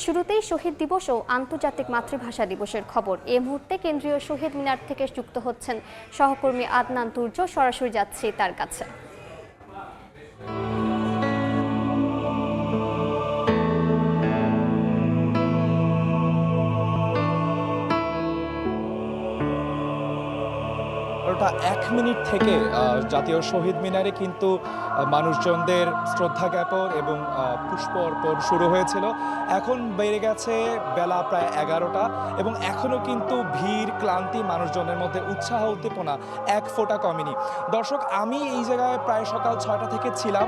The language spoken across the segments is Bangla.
শুরুতেই শহীদ দিবস ও আন্তর্জাতিক মাতৃভাষা দিবসের খবর। এই মুহূর্তে কেন্দ্রীয় শহীদ মিনার থেকে যুক্ত হচ্ছেন সহকর্মী আদনান তুর্য। সরাসরি যাচ্ছি তার কাছে। ওটা 1 মিনিট থেকে জাতীয় শহীদ মিনারে কিন্তু মানুষজনদের শ্রদ্ধা জ্ঞাপন এবং পুষ্প অর্পণ শুরু হয়েছিল। এখন বেড়ে গেছে বেলা প্রায় 11টা এবং এখনও কিন্তু ভিড়, ক্লান্তি, মানুষজনের মধ্যে উৎসাহ উদ্দীপনা এক ফোঁটা কমেনি। দর্শক, আমি এই জায়গায় প্রায় সকাল 6টা থেকে ছিলাম।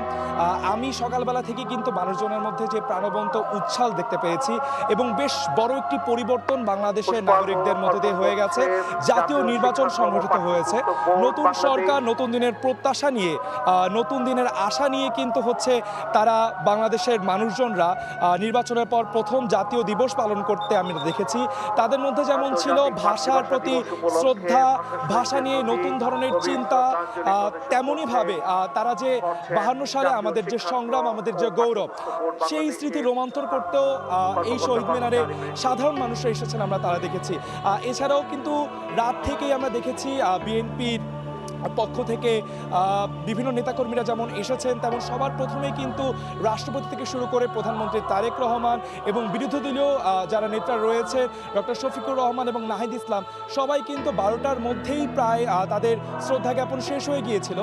আমি সকালবেলা থেকে কিন্তু মানুষজনের মধ্যে যে প্রাণবন্ত উচ্ছ্বাস দেখতে পেয়েছি এবং বেশ বড় একটি পরিবর্তন বাংলাদেশের নাগরিকদের মধ্যে দিয়ে হয়ে গেছে। জাতীয় নির্বাচন সংগঠিত হয়েছে, নতুন সরকার, নতুন দিনের প্রত্যাশা নিয়ে, নতুন দিনের আশা নিয়ে কিন্তু হচ্ছে তারা বাংলাদেশের মানুষজনরা নির্বাচনের পর প্রথম জাতীয় দিবস পালন করতে আমি দেখেছি। তাদের মধ্যে যেমন ছিল ভাষার প্রতি শ্রদ্ধা, ভাষা নিয়ে নতুন ধরনের চিন্তা, তেমনইভাবে তারা যে 52 সালে আমাদের যে সংগ্রাম, আমাদের যে গৌরব, সেই স্মৃতি রোমান্তর করতেও এই শহীদ মিনারে সাধারণ মানুষরা এসেছেন, আমরা তারা দেখেছি। এছাড়াও কিন্তু রাত থেকেই আমরা দেখেছি বিএনপির পক্ষ থেকে বিভিন্ন নেতাকর্মীরা যেমন এসেছেন, তেমন সবার প্রথমেই কিন্তু রাষ্ট্রপতি থেকে শুরু করে প্রধানমন্ত্রী তারেক রহমান এবং বিরোধী দলীয় যারা নেতা রয়েছে ডক্টর শফিকুর রহমান এবং নাহিদ ইসলাম, সবাই কিন্তু 12টার মধ্যেই প্রায় তাদের শ্রদ্ধা জ্ঞাপন শেষ হয়ে গিয়েছিল।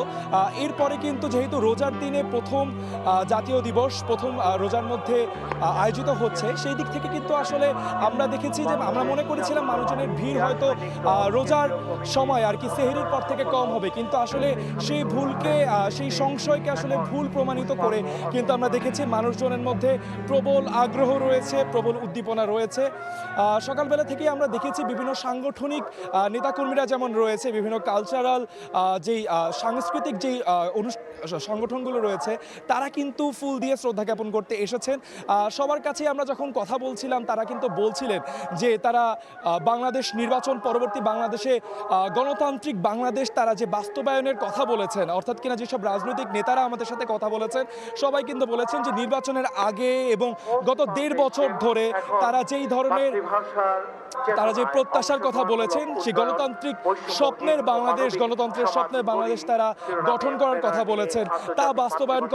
এরপরে কিন্তু যেহেতু রোজার দিনে প্রথম জাতীয় দিবস, প্রথম রোজার মধ্যে আয়োজিত হচ্ছে, সেই দিক থেকে কিন্তু আসলে আমরা দেখেছি যে আমরা মনে করেছিলাম মানুষজনের ভিড় হয়তো রোজার সময় আর কি সেহরির পর থেকে কম হবে, কিন্তু আসলে সেই ভুলকে, সেই সংশয়কে আসলে ভুল প্রমাণিত করে কিন্তু আমরা দেখেছি মানুষজনের মধ্যে প্রবল আগ্রহ রয়েছে, প্রবল উদ্দীপনা রয়েছে। সকালবেলা থেকেই আমরা দেখেছি বিভিন্ন সাংগঠনিক নেতাকর্মীরা যেমন রয়েছে, বিভিন্ন কালচারাল যেই সাংস্কৃতিক যেই সংগঠনগুলো রয়েছে, তারা কিন্তু ফুল দিয়ে শ্রদ্ধা জ্ঞাপন করতে এসেছেন। সবার কাছে আমরা যখন কথা বলছিলাম, তারা কিন্তু বলছিলেন যে তারা বাংলাদেশ নির্বাচন পরবর্তী বাংলাদেশে গণতান্ত্রিক বাংলাদেশ তারা যে বাস্তবায়নের কথা বলেছেন, অর্থাৎ কিনা যেসব রাজনৈতিক নেতারা আমাদের সাথে কথা বলেছেন, সবাই কিন্তু বলেছেন যে নির্বাচনের আগে এবং গত 1.5 বছর ধরে তারা যেই ধরনের যে প্রত্যাশার কথা বলেছেন, সেই গণতান্ত্রিক স্বপ্নের বাংলাদেশ, গণতন্ত্রের স্বপ্নের বাংলাদেশ তারা গঠন করার কথা বলেছেন, তা বাস্তবায়ন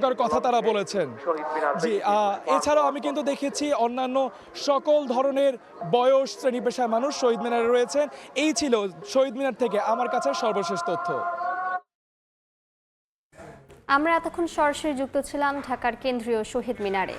করার কথা তারা বলেছেন। জি, এছাড়াও আমি কিন্তু দেখেছি অন্যান্য সকল ধরনের বয়স, শ্রেণী পেশার মানুষ শহীদ মিনারে রয়েছেন। এই ছিল শহীদ মিনার থেকে আমার কাছে সর্বশেষ তথ্য। আমরা এতক্ষণ সরাসরি যুক্ত ছিলাম ঢাকার কেন্দ্রীয় শহীদ মিনারে।